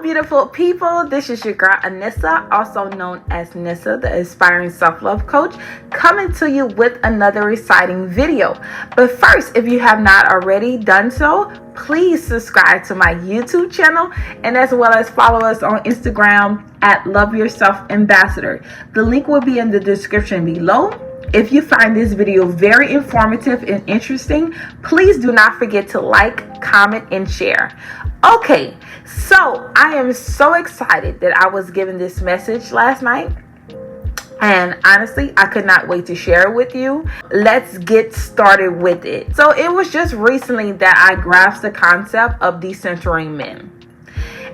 beautiful people. This is your girl Anissa, also known as Nissa, the Inspiring Self-Love Coach, coming to you with another exciting video. But first, if you have not already done so, please subscribe to my YouTube channel and as well as follow us on Instagram at Love Yourself Ambassador. The link will be in the description below. If you find this video very informative and interesting, please do not forget to like, comment, and share. Okay, so I am so excited that I was given this message last night. And honestly, I could not wait to share it with you. Let's get started with it. So it was just recently that I grasped the concept of decentering men.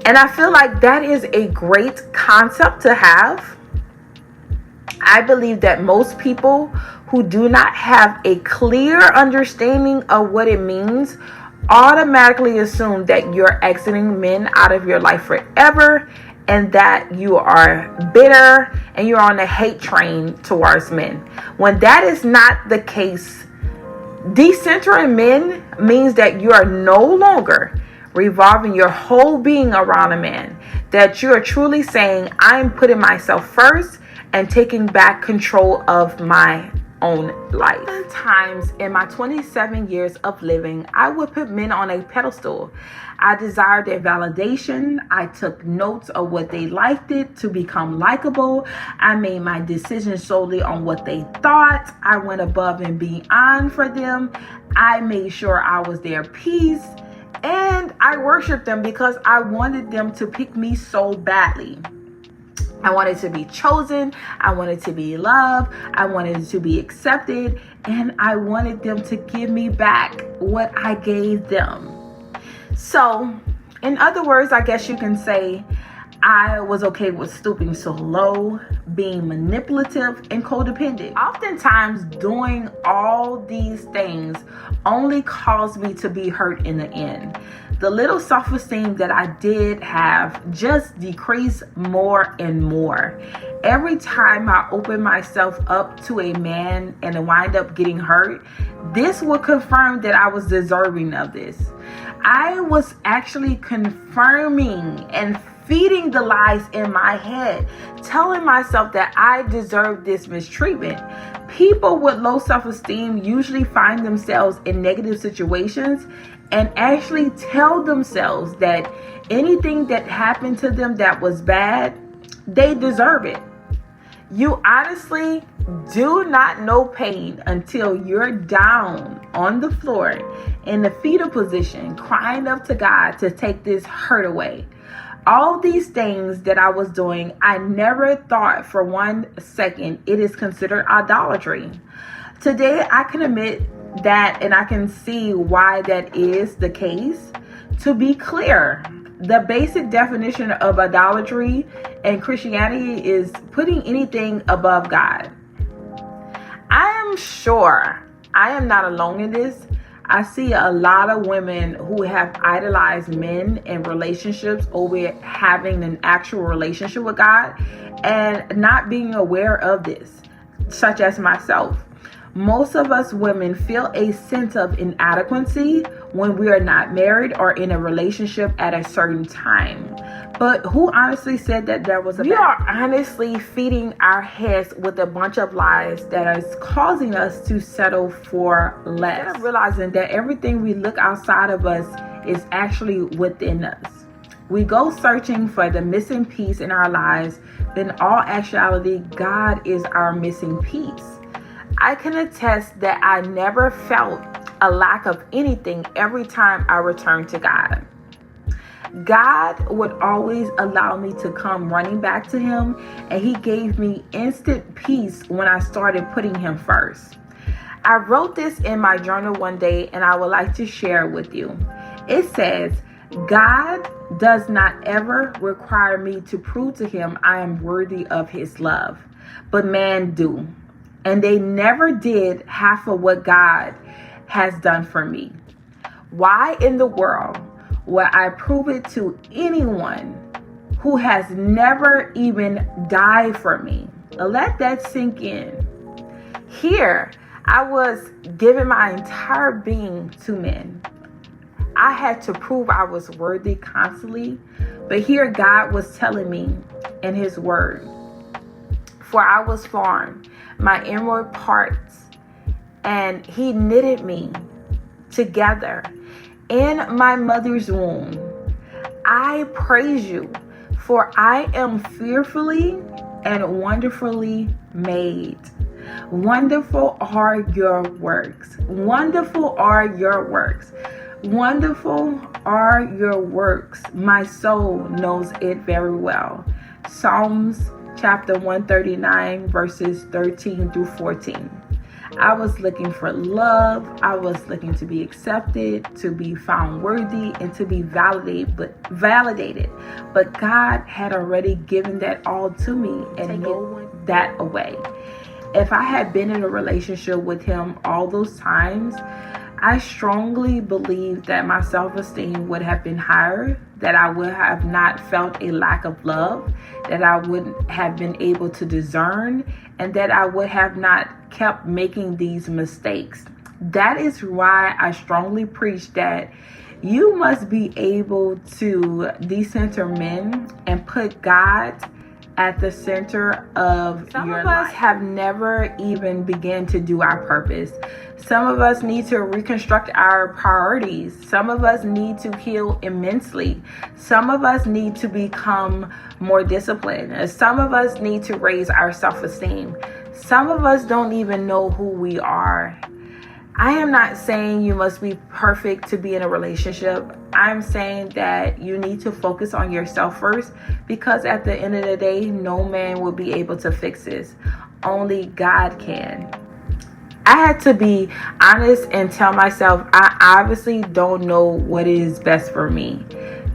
And I feel like that is a great concept to have. I believe that most people who do not have a clear understanding of what it means automatically assume that you're exiting men out of your life forever and that you are bitter and you're on the hate train towards men. When that is not the case, decentering men means that you are no longer revolving your whole being around a man, that you are truly saying, I'm putting myself first and taking back control of my own life. Sometimes in my 27 years of living, I would put men on a pedestal. I desired their validation. I took notes of what they liked it to become likable. I made my decisions solely on what they thought. I went above and beyond for them. I made sure I was their peace. And I worshiped them because I wanted them to pick me so badly. I wanted to be chosen. I wanted to be loved. I wanted to be accepted. And I wanted them to give me back what I gave them. So, in other words, I guess you can say I was okay with stooping so low, being manipulative and codependent. Oftentimes, doing all these things only caused me to be hurt in the end. The little self-esteem that I did have just decreased more and more. Every time I opened myself up to a man and I wind up getting hurt, this would confirm that I was deserving of this. I was actually confirming and feeding the lies in my head, telling myself that I deserve this mistreatment. People with low self-esteem usually find themselves in negative situations and actually tell themselves that anything that happened to them that was bad, they deserve it. You honestly do not know pain until you're down on the floor in the fetal position, crying up to God to take this hurt away. All these things that I was doing, I never thought for 1 second it is considered idolatry. Today, I can admit that and I can see why that is the case. To be clear, the basic definition of idolatry in Christianity is putting anything above God. I am sure I am not alone in this. I see a lot of women who have idolized men in relationships over having an actual relationship with God and not being aware of this, such as myself. Most of us women feel a sense of inadequacy when we are not married or in a relationship at a certain time. But who honestly said that there was a... We are honestly feeding our heads with a bunch of lies that is causing us to settle for less. Instead of realizing that everything we look outside of us is actually within us. We go searching for the missing piece in our lives. In all actuality, God is our missing piece. I can attest that I never felt a lack of anything every time I returned to God. God would always allow me to come running back to Him, and He gave me instant peace when I started putting Him first. I wrote this in my journal one day, and I would like to share it with you. It says, God does not ever require me to prove to Him I am worthy of His love, but man do. And they never did half of what God has done for me. Why in the world would I prove it to anyone who has never even died for me? Let that sink in. Here, I was giving my entire being to men. I had to prove I was worthy constantly, But here God was telling me in his word, for I was formed, my inward parts, and he knitted me together in my mother's womb. I praise you, for I am fearfully and wonderfully made. Wonderful are your works. Wonderful are your works. Wonderful are your works. My soul knows it very well. Psalms chapter 139, verses 13 through 14. I was looking for love. I was looking to be accepted, to be found worthy, and to be validated. But God had already given that all to me and no that away. If I had been in a relationship with him all those times, I strongly believe that my self-esteem would have been higher, that I would have not felt a lack of love, that I would have been able to discern, and that I would have not kept making these mistakes. That is why I strongly preach that you must be able to decenter men and put God at the center of your life. Some of us have never even begun to do our purpose. Some of us need to reconstruct our priorities. Some of us need to heal immensely. Some of us need to become more disciplined. Some of us need to raise our self-esteem. Some of us don't even know who we are. I am not saying you must be perfect to be in a relationship. I'm saying that you need to focus on yourself first, because at the end of the day, no man will be able to fix this. Only God can. I had to be honest and tell myself I obviously don't know what is best for me.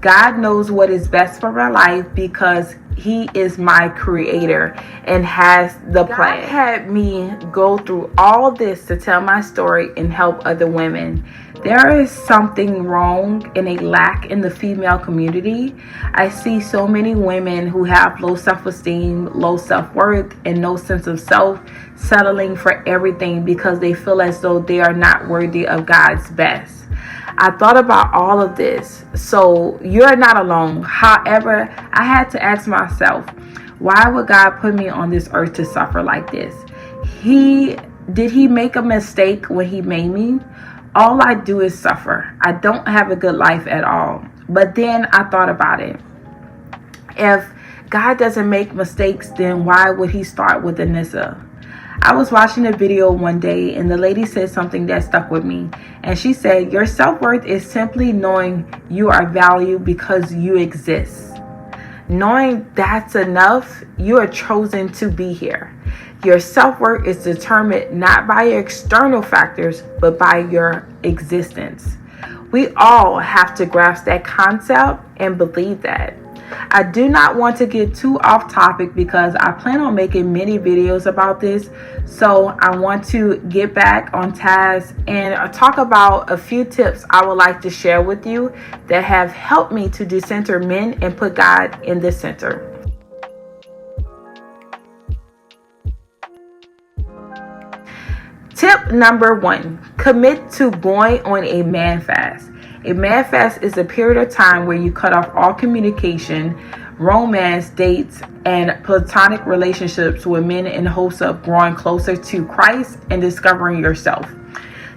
God knows what is best for my life because he is my creator and has the plan. God had me go through all this to tell my story and help other women. There is something wrong and a lack in the female community. I see so many women who have low self-esteem, low self-worth, and no sense of self, settling for everything because they feel as though they are not worthy of God's best. I thought about all of this. So you're not alone. However, I had to ask myself, why would God put me on this earth to suffer like this? Did he make a mistake when he made me? All I do is suffer. I don't have a good life at all. But then I thought about it. If God doesn't make mistakes, then why would he start with Anissa? I was watching a video one day and the lady said something that stuck with me. And she said, your self-worth is simply knowing you are valued because you exist. Knowing that's enough, you are chosen to be here. Your self-worth is determined not by your external factors, but by your existence. We all have to grasp that concept and believe that. I do not want to get too off topic because I plan on making many videos about this. So I want to get back on task and talk about a few tips I would like to share with you that have helped me to decenter men and put God in the center. Tip number 1, commit to going on a man fast. A man fast is a period of time where you cut off all communication, romance, dates, and platonic relationships with men in hopes of growing closer to Christ and discovering yourself.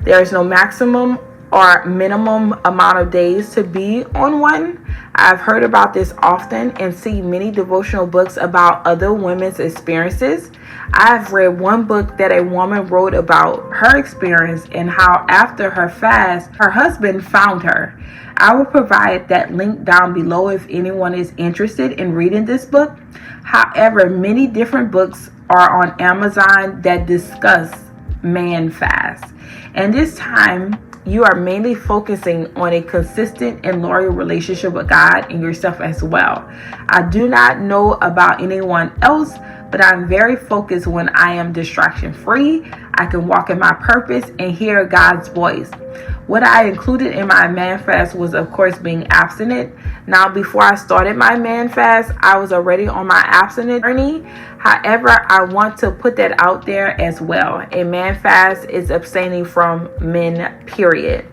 There is no maximum or minimum amount of days to be on one. I've heard about this often and see many devotional books about other women's experiences. I've read one book that a woman wrote about her experience and how after her fast, her husband found her. I will provide that link down below if anyone is interested in reading this book. However, many different books are on Amazon that discuss man fast. And this time, you are mainly focusing on a consistent and loyal relationship with God and yourself as well. I do not know about anyone else, but I'm very focused when I am distraction free. I can walk in my purpose and hear God's voice. What I included in my man fast was, of course, being abstinent. Now, before I started my man fast, I was already on my abstinent journey. However, I want to put that out there as well. A man fast is abstaining from men, period.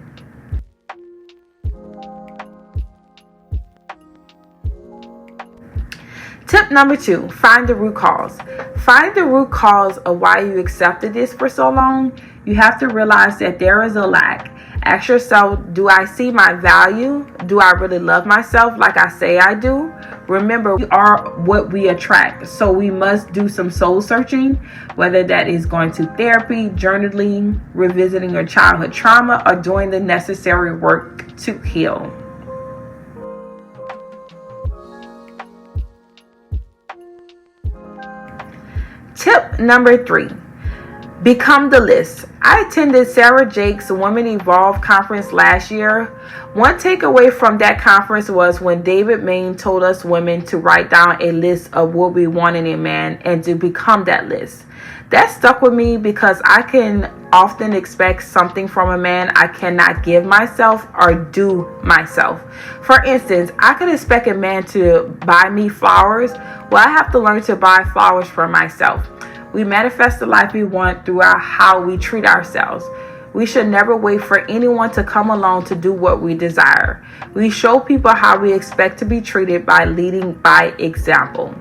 Tip number 2, find the root cause. Find the root cause of why you accepted this for so long. You have to realize that there is a lack. Ask yourself, do I see my value? Do I really love myself like I say I do? Remember, we are what we attract. So we must do some soul searching, whether that is going to therapy, journaling, revisiting your childhood trauma, or doing the necessary work to heal. Tip number 3, become the list. I attended Sarah Jake's Women Evolve conference last year. One takeaway from that conference was when David Main told us women to write down a list of what we want in a man and to become that list. That stuck with me because I can often expect something from a man I cannot give myself or do myself. For instance, I could expect a man to buy me flowers. Well, I have to learn to buy flowers for myself. We manifest the life we want through how we treat ourselves. We should never wait for anyone to come along to do what we desire. We show people how we expect to be treated by leading by example.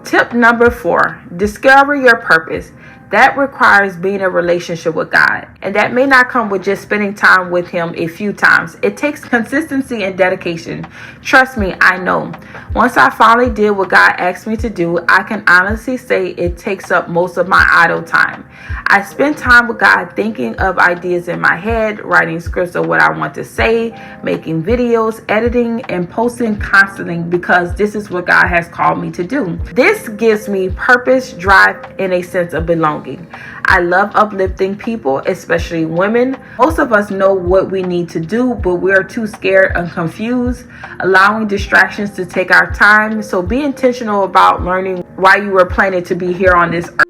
Tip number 4, discover your purpose. That requires being in a relationship with God. And that may not come with just spending time with Him a few times. It takes consistency and dedication. Trust me, I know. Once I finally did what God asked me to do, I can honestly say it takes up most of my idle time. I spend time with God thinking of ideas in my head, writing scripts of what I want to say, making videos, editing, and posting constantly because this is what God has called me to do. This gives me purpose, drive, and a sense of belonging. I love uplifting people, especially women. Most of us know what we need to do, but we're too scared and confused, allowing distractions to take our time. So be intentional about learning why you were planning to be here on this earth.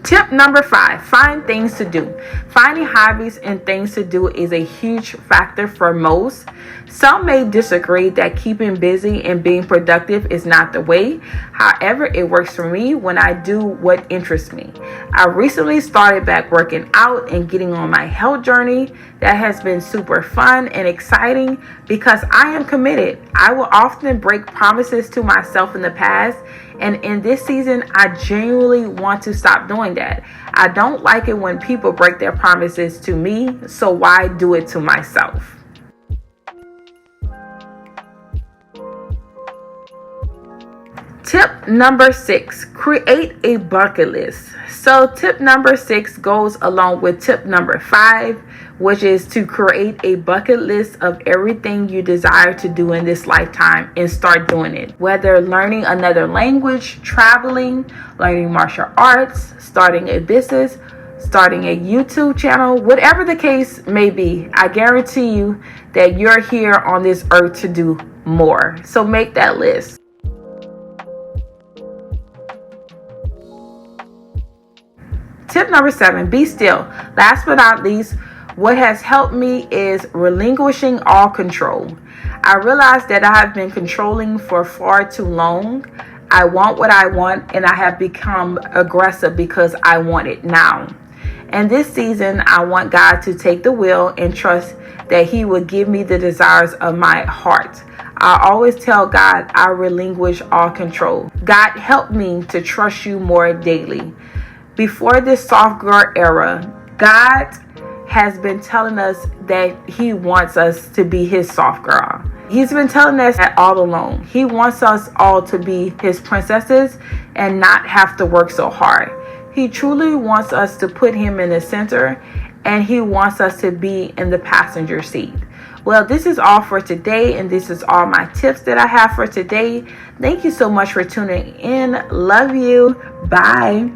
Tip number 5, find things to do. Finding hobbies and things to do is a huge factor for most. Some may disagree that keeping busy and being productive is not the way. However, it works for me when I do what interests me. I recently started back working out and getting on my health journey. That has been super fun and exciting because I am committed. I will often break promises to myself in the past, and in this season, I genuinely want to stop doing that. I don't like it when people break their promises to me, so why do it to myself? Tip number 6, create a bucket list. So tip number 6 goes along with tip number 5, which is to create a bucket list of everything you desire to do in this lifetime and start doing it. Whether learning another language, traveling, learning martial arts, starting a business, starting a YouTube channel, whatever the case may be, I guarantee you that you're here on this earth to do more. So make that list. Tip number 7, be still. Last but not least, what has helped me is relinquishing all control. I realized that I have been controlling for far too long. I want what I want, and I have become aggressive because I want it now. And this season, I want God to take the wheel and trust that He will give me the desires of my heart. I always tell God I relinquish all control. God, help me to trust you more daily. Before this soft girl era, God has been telling us that He wants us to be His soft girl. He's been telling us that all along. He wants us all to be His princesses and not have to work so hard. He truly wants us to put Him in the center, and He wants us to be in the passenger seat. Well, this is all for today, and this is all my tips that I have for today. Thank you so much for tuning in. Love you. Bye.